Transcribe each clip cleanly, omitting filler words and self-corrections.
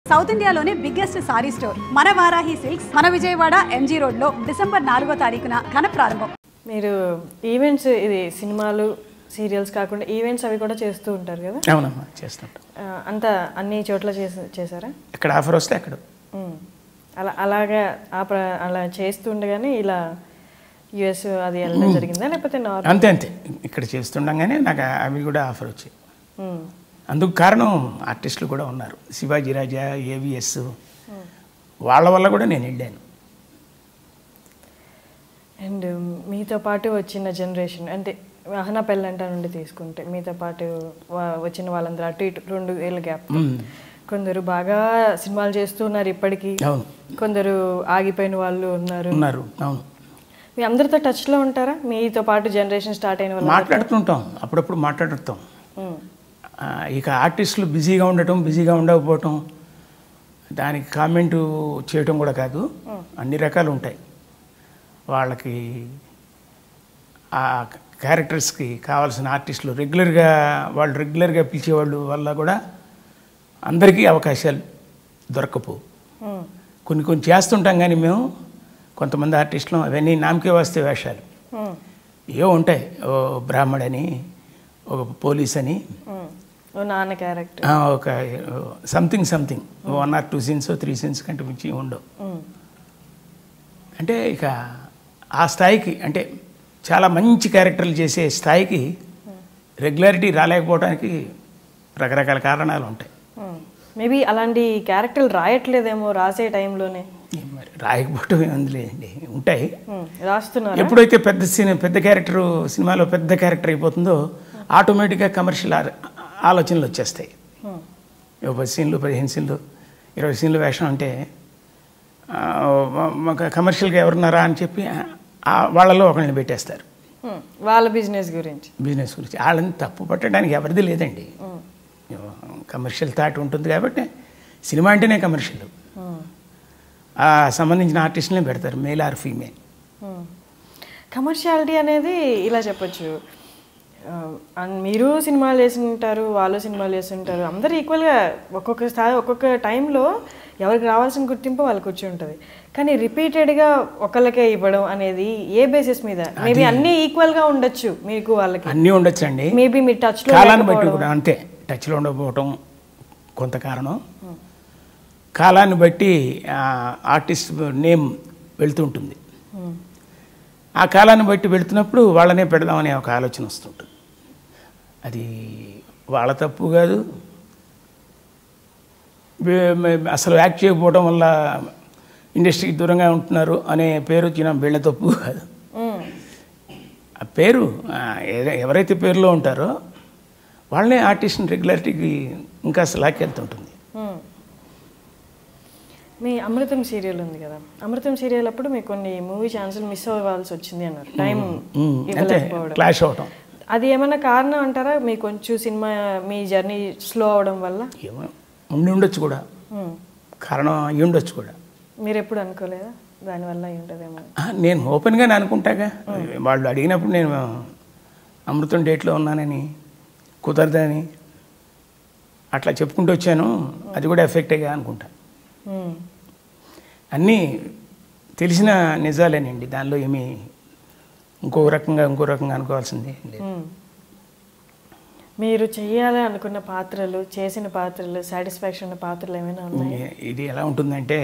South ఇండియాలోనే biggest sorry store మన Varahi silks మన విజయవాడ ఎంజీ రోడ్లో డిసెంబర్ 4వ తారీఖున ఘన ప్రారంభం. మీరు ఈవెంట్స్ ఇది సినిమాలు సీరియల్స్ కాకుండా ఈవెంట్స్ అవి కూడా చేస్తూ ఉంటారు కదా? అవునమ్మా, చేస్తుంటాం. అంతా అన్ని చోట్ల చేశారా? ఎక్కడ ఆఫర్ వస్తే అక్కడ. అలాగా అలా చేస్తుండగానే ఇలా యుఎస్ అది వెళ్ళడం జరిగిందా లేకపోతే అంతే అంతే ఇక్కడ చేస్తుండగానే నాకు అవి కూడా ఆఫర్ వచ్చాయి. అందుకు కారణం ఆర్టిస్టులు కూడా ఉన్నారు. శివాజీ రాజా, ఏవిఎస్ వాళ్ళ వల్ల కూడా నేను వెళ్ళాను. అండ్ మీతో పాటు వచ్చిన జనరేషన్ అంటే అహనా పెళ్ళంట నుండి తీసుకుంటే మీతో పాటు వచ్చిన వాళ్ళందరూ అటు ఇటు 2 ఏళ్ళ గ్యాప్. కొందరు బాగా సినిమాలు చేస్తున్నారు ఇప్పటికీ, కొందరు ఆగిపోయిన వాళ్ళు ఉన్నారు. అవును. మీ అందరితో టచ్లో ఉంటారా? మీతో పాటు జనరేషన్ స్టార్ట్ అయిన వాళ్ళు మాట్లాడుతుంటాం, అప్పుడప్పుడు మాట్లాడుతాం. ఇక ఆర్టిస్టులు బిజీగా ఉండటం, బిజీగా ఉండకపోవటం, దానికి కామెంటు చేయటం కూడా కాదు. అన్ని రకాలు ఉంటాయి. వాళ్ళకి ఆ క్యారెక్టర్స్కి కావాల్సిన ఆర్టిస్టులు వాళ్ళు రెగ్యులర్గా పిలిచేవాళ్ళు వల్ల కూడా అందరికీ అవకాశాలు దొరకపోవు. కొన్ని చేస్తుంటాం కానీ మేము కొంతమంది ఆర్టిస్టులు అవన్నీ నామకే వస్తే వేషాలు ఏవో ఉంటాయి. ఓ బ్రాహ్మడని, ఒక పోలీస్ అని, నాన్న క్యారెక్టర్, ఒక సంథింగ్ 1 or 2 scenes 3 scenes కంటే మించి ఉండవు. అంటే ఇక ఆ స్థాయికి అంటే చాలా మంచి క్యారెక్టర్లు చేసే స్థాయికి రెగ్యులారిటీ రాలేకపోవడానికి రకరకాల కారణాలు ఉంటాయి. మేబీ అలాంటి క్యారెక్టర్లు రాయట్లేదేమో రాసే టైంలోనే. మరి రాయకపోవటం ఏముంది లేదండి, ఉంటాయి, రాస్తున్నారు. ఎప్పుడైతే పెద్ద క్యారెక్టర్ సినిమాలో పెద్ద క్యారెక్టర్ అయిపోతుందో ఆటోమేటిక్గా కమర్షియల్ ఆలోచనలు వచ్చేస్తాయి. 10 సీన్లు 15 సీన్లు 20 సీన్లు వేషం అంటే కమర్షియల్గా ఎవరున్నారా అని చెప్పి వాళ్ళలో ఒకరిని పెట్టేస్తారు. వాళ్ళ బిజినెస్ గురించి వాళ్ళని తప్పు పట్టడానికి ఎవరిది లేదండి. కమర్షియల్ థాట్ ఉంటుంది కాబట్టి సినిమా అంటేనే కమర్షియల్. సంబంధించిన ఆర్టిస్టులనే పెడతారు, మేల్ ఆర్ ఫీమేల్. కమర్షియాలిటీ అనేది ఇలా చెప్పచ్చు. మీరు సినిమాలు చేస్తుంటారు, వాళ్ళు సినిమాలు చేస్తుంటారు, అందరు ఈక్వల్గా ఒక్కొక్క స్థాయి ఒక్కొక్క టైంలో ఎవరికి రావాల్సిన గుర్తింపు వాళ్ళకి వచ్చి ఉంటుంది. కానీ రిపీటెడ్గా ఒకళ్ళకే ఇవ్వడం అనేది ఏ బేసిస్ మీద? మేబీ అన్నీ ఈక్వల్గా ఉండొచ్చు, మీకు వాళ్ళకి అన్నీ ఉండొచ్చు అండి. మేబీ మీరు టచ్లో కాలాన్ని బట్టి కూడా అంతే. టచ్లో ఉండకపోవటం కొంత కారణం, కాలాన్ని బట్టి ఆర్టిస్ట్ నేమ్ వెళ్తుంటుంది. ఆ కాలాన్ని బట్టి వెళుతున్నప్పుడు వాళ్ళనే పెడదామనే ఒక ఆలోచన వస్తుంటుంది. అది వాళ్ళ తప్పు కాదు, అసలు యాక్ట్ చేయకపోవడం వల్ల ఇండస్ట్రీకి దూరంగా ఉంటున్నారు అనే పేరు వచ్చిన వీళ్ళ తప్పు కాదు. ఆ పేరు ఎవరైతే పేరులో ఉంటారో వాళ్ళనే ఆర్టిస్ట్ని రెగ్యులారిటీకి ఇంకా అసలు లాక్కెళ్తుంటుంది. మీ అమృతం సీరియల్ ఉంది కదా, అమృతం సీరియల్ అప్పుడు మీకు కొన్ని మూవీ ఛాన్సులు మిస్ అవ్వాల్సి వచ్చింది అన్నారు, టైం క్లాష్ అవడం. అది ఏమైనా కారణం అంటారా? మీ కొంచెం సినిమా మీ జర్నీ స్లో అవడం వల్ల ఉండొచ్చు కూడా, కారణం అయ్యి ఉండొచ్చు కూడా. మీరు ఎప్పుడు అనుకోలేదా దానివల్ల అయి ఉంటుందేమో? నేను ఓపెన్గానే అనుకుంటాగా. వాళ్ళు అడిగినప్పుడు నేను అమృతం డేట్లో ఉన్నానని, కుదరదని అట్లా చెప్పుకుంటూ వచ్చాను. అది కూడా ఎఫెక్టేగా అనుకుంటా. అన్నీ తెలిసిన నిజాలేనండి, దానిలో ఏమీ ఇంకో రకంగా అనుకోవాల్సింది లేదు. మీరు చేయాలి అనుకున్న పాత్రలు, చేసిన పాత్రలు, సాటిస్ఫాక్షన్ ఉన్న పాత్రలు ఏమైనా ఉన్నాయి? ఇది ఎలా ఉంటుందంటే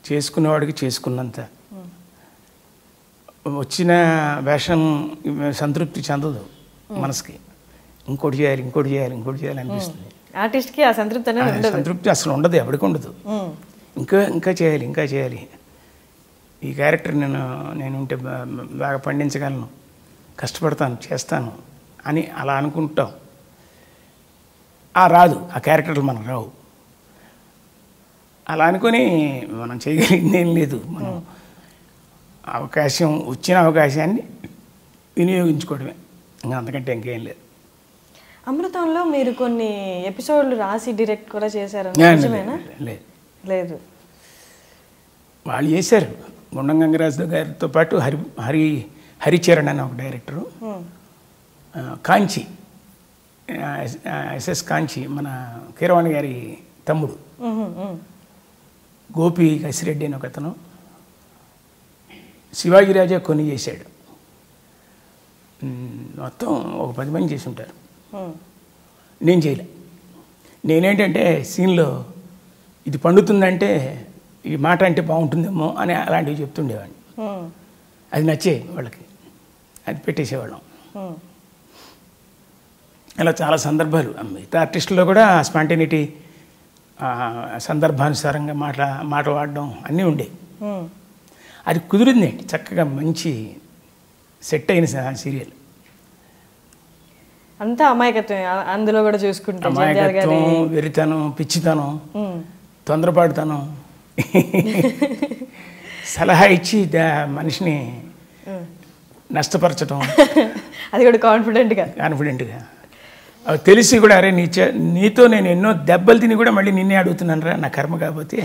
చేసుకునేవాడికి చేసుకున్నంత, వచ్చిన వేషం సంతృప్తి చెందదు మనసుకి. ఇంకోటి చేయాలి అనిపిస్తుంది. ఆర్టిస్ట్కి ఆ సంతృప్తి అసలు ఉండదు, ఎవరికి ఉండదు. ఇంకా చేయాలి. ఈ క్యారెక్టర్ నేను ఉంటే బాగా పండించగలను, కష్టపడతాను, చేస్తాను అని అలా అనుకుంటాం. రాదు, ఆ క్యారెక్టర్లు మనకు రావు. అలా అనుకొని మనం చేయగలిగింది ఏం లేదు. మనం వచ్చిన అవకాశాన్ని వినియోగించుకోవడమే, ఇంకా అంతకంటే ఇంకేం లేదు. అమృతంలో మీరు కొన్ని ఎపిసోడ్లు రాసి డైరెక్ట్ కూడా చేశారు, లేదు? వాళ్ళు చేశారు. గుండం గంగరాజు గారితో పాటు హరిచరణ్ అని ఒక డైరెక్టరు, కాంచి ఎస్ఎస్ కాంచి మన కీరవాణి గారి తమ్ముడు గోపి కసిరెడ్డి అని ఒక అతను శివాజీ రాజా కొని చేశాడు. మొత్తం ఒక 10 మంది చేసి ఉంటారు. నేను చేయలే. నేనేంటంటే సీన్లో ఇది పండుతుందంటే ఈ మాట అంటే బాగుంటుందేమో అని అలాంటివి చెప్తుండేవాడిని. అది నచ్చే వాళ్ళకి, అది పెట్టేసేవాళ్ళం. ఇలా చాలా సందర్భాలు. మిగతా ఆర్టిస్టుల్లో కూడా స్పాంటేనిటీ, సందర్భానుసారంగా మాట్లాడడం అన్నీ ఉండేవి. అది కుదిరింది చక్కగా, మంచి సెట్ అయిన సీరియల్. అంతా అమాయకత్వం అందులో కూడా చూసుకుంటాం. అమాయకత్వం, వెరితనం, పిచ్చితనం, తొందరపాటుతనం, సలహా ఇచ్చి మనిషిని నష్టపరచడం, అది కూడా కాన్ఫిడెంట్గా అవి తెలిసి కూడా అరే నీతో నేను ఎన్నో దెబ్బలు తిని కూడా మళ్ళీ నిన్నే అడుగుతున్నాను రా, నా కర్మ కాకపోతే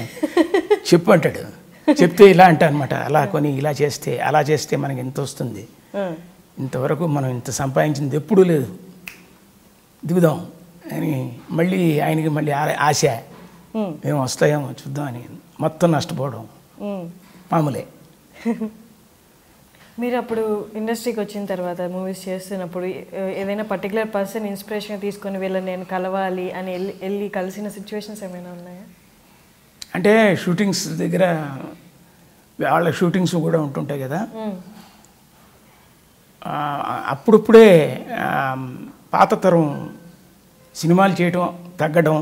చెప్పు అంటాడు. చెప్తే ఇలా అంటా అనమాట, అలా కొని ఇలా చేస్తే అలా చేస్తే మనకి ఎంత వస్తుంది, ఇంతవరకు మనం ఇంత సంపాదించింది ఎప్పుడూ లేదు, దిగుదాం అని మళ్ళీ ఆయనకి మళ్ళీ ఆశ, మేము వస్తాయేమో చూద్దామని మొత్తం నష్టపోవడం మామూలే. మీరు అప్పుడు ఇండస్ట్రీకి వచ్చిన తర్వాత మూవీస్ చేస్తున్నప్పుడు ఏదైనా పర్టికులర్ పర్సన్ ఇన్స్పిరేషన్ తీసుకొని వీళ్ళని నేను కలవాలి అని వెళ్ళి కలిసిన సిచ్యువేషన్స్ ఏమైనా ఉన్నాయా? అంటే షూటింగ్స్ దగ్గర వాళ్ళ షూటింగ్స్ కూడా ఉంటుంటాయి కదా, అప్పుడప్పుడే పాత తరం సినిమాలు చేయడం తగ్గడం,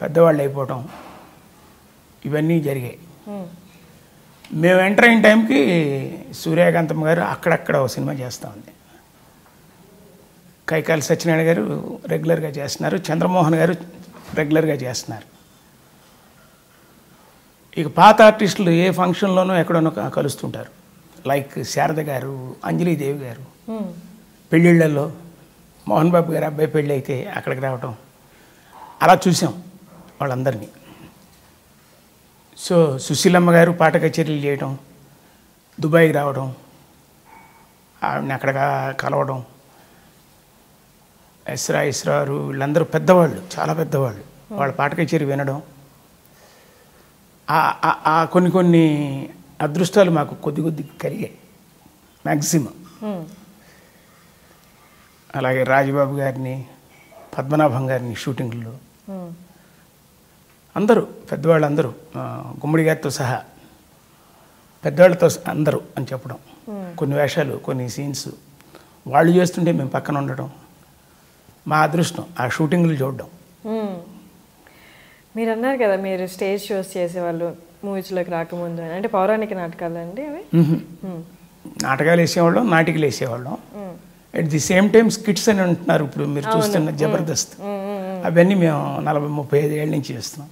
పెద్దవాళ్ళు అయిపోవటం, ఇవన్నీ జరిగాయి. మేము ఎంటర్ అయిన టైంకి సూర్యకాంతం గారు అక్కడక్కడ ఒక సినిమా చేస్తూ ఉంది, కైకాల సత్యనారాయణ గారు రెగ్యులర్గా చేస్తున్నారు, చంద్రమోహన్ గారు రెగ్యులర్గా చేస్తున్నారు. ఇక పాత ఆర్టిస్టులు ఏ ఫంక్షన్లోనూ ఎక్కడోనో కలుస్తుంటారు. లైక్ శారద గారు, అంజలీదేవి గారు పెళ్ళిళ్ళల్లో, మోహన్ బాబు గారు అబ్బాయి పెళ్ళి అయితే అక్కడికి రావటం, అలా చూసాం వాళ్ళందరినీ. సో సుశీలమ్మ గారు పాట కచేరీలు చేయడం, దుబాయ్కి రావడం, ఆవిడని అక్కడ కలవడం, ఇస్రారు వీళ్ళందరూ పెద్దవాళ్ళు, చాలా పెద్దవాళ్ళు, వాళ్ళ పాట కచేరీ వినడం, కొన్ని కొన్ని అదృష్టాలు మాకు కొద్ది కలిగాయి మ్యాక్సిమం. అలాగే రాజబాబు గారిని, పద్మనాభం గారిని షూటింగ్లో అందరూ పెద్దవాళ్ళందరూ, గుమ్మడి గారితో సహా పెద్దవాళ్ళతో అందరూ అని చెప్పడం, కొన్ని వేషాలు కొన్ని సీన్స్ వాళ్ళు చేస్తుంటే మేము పక్కన ఉండడం మా అదృష్టం, ఆ షూటింగ్లు చూడడం. మీరు అన్నారు కదా మీరు స్టేజ్ షోస్ చేసేవాళ్ళు మూవీస్లోకి రాకముందు, అంటే పౌరాణిక నాటకాలు అండి అవి? నాటకాలు వేసేవాళ్ళం, నాటికలు వేసేవాళ్ళం. At the same time skits అని అంటున్నారు ఇప్పుడు మీరు చూస్తున్న జబర్దస్త్, అవన్నీ మేము 40-35 ఏళ్ళ నుంచి చేస్తున్నాం.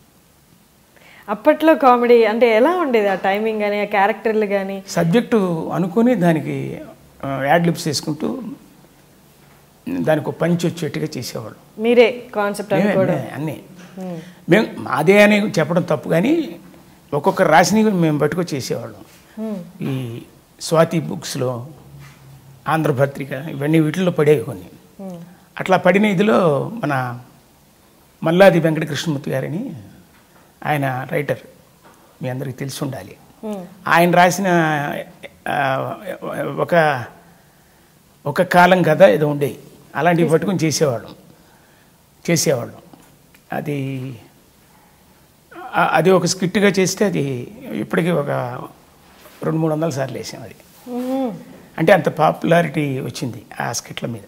అప్పట్లో కామెడీ అంటే ఎలా ఉండేది? ఆ టైమింగ్ కానీ, ఆ క్యారెక్టర్లు కానీ, సబ్జెక్టు అనుకుని దానికి యాడ్ లిప్స్ వేసుకుంటూ దానికి ఒక పంచి వచ్చేట్టుగా చేసేవాళ్ళు. మీరే కాన్సెప్ట్ అన్నీ మేము మాదే అని చెప్పడం తప్పు, కానీ ఒక్కొక్కరు రాసినవి మేము పట్టుకొచ్చి చేసేవాళ్ళం. ఈ స్వాతి బుక్స్లో, ఆంధ్రపత్రిక, ఇవన్నీ వీటిల్లో పడేవి కొన్ని. అట్లా పడిన ఇదిలో మన మల్లాది వెంకట కృష్ణమూర్తి గారని ఆయన రైటర్, మీ అందరికీ తెలిసి ఉండాలి. ఆయన రాసిన ఒక కాలం కథ ఏదో ఉండేవి, అలాంటివి పట్టుకొని చేసేవాళ్ళం. అది ఒక స్కిట్గా చేస్తే అది ఇప్పటికీ ఒక 200-300 సార్లు వేసాం. అది అంటే అంత పాపులారిటీ వచ్చింది ఆ స్కిట్ల మీద.